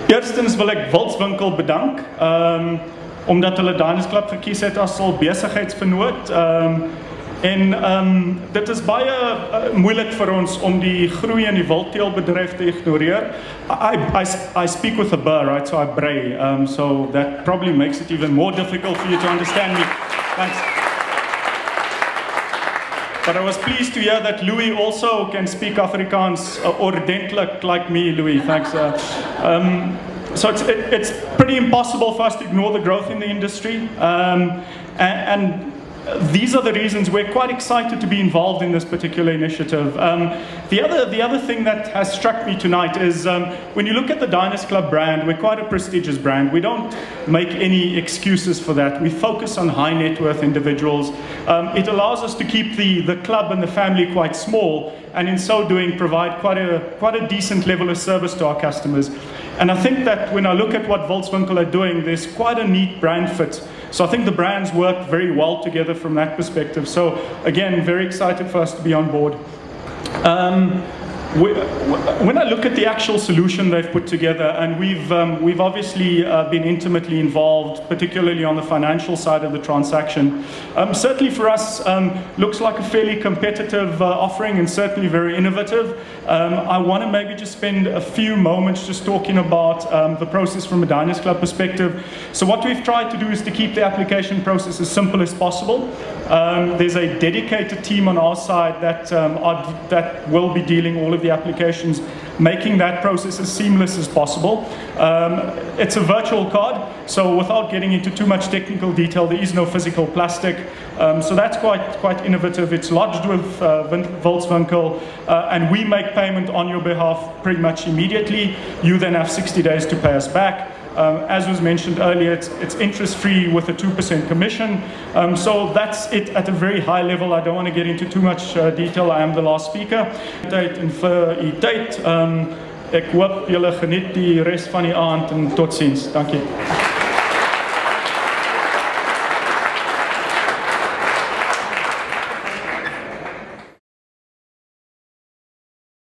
Eerstens wil ek Wolfswinkel bedank, omdat hulle Diners Club gekies het as hul besigheidsvernoot. Dit is baie moeilik vir ons om die groei in die wildteelbedryf te ignoreer. I speak with a burr, right? So I bray. So that probably makes it even more difficult for you to understand me. Thanks. But I was pleased to hear that Louis also can speak Afrikaans ordentlik like me, Louis. Thanks. So it's pretty impossible for us to ignore the growth in the industry. And these are the reasons we're quite excited to be involved in this particular initiative. The other thing that has struck me tonight is when you look at the Diners Club brand, we're quite a prestigious brand. We don't make any excuses for that. We focus on high net worth individuals. It allows us to keep the club and the family quite small, and in so doing provide quite a decent level of service to our customers. And I think that when I look at what Wolfswinkel are doing, there's quite a neat brand fit. So I think the brands work very well together from that perspective. So again, very excited for us to be on board. When I look at the actual solution they've put together, and we've obviously been intimately involved, particularly on the financial side of the transaction. Certainly for us, looks like a fairly competitive offering and certainly very innovative. I want to maybe just spend a few moments just talking about the process from a Diners Club perspective. So what we've tried to do is to keep the application process as simple as possible. There's a dedicated team on our side that will be dealing all of the applications, making that process as seamless as possible. It's a virtual card, so without getting into too much technical detail, there is no physical plastic. So that's quite innovative. It's lodged with Wolfswinkel, and we make payment on your behalf pretty much immediately. You then have 60 days to pay us back. As was mentioned earlier, it's interest-free with a 2% commission. So that's it at a very high level. I don't want to get into too much detail. I am the last speaker. En vir u tyd. Ek hoop julle geniet die res van die aand en totsiens. Dankie.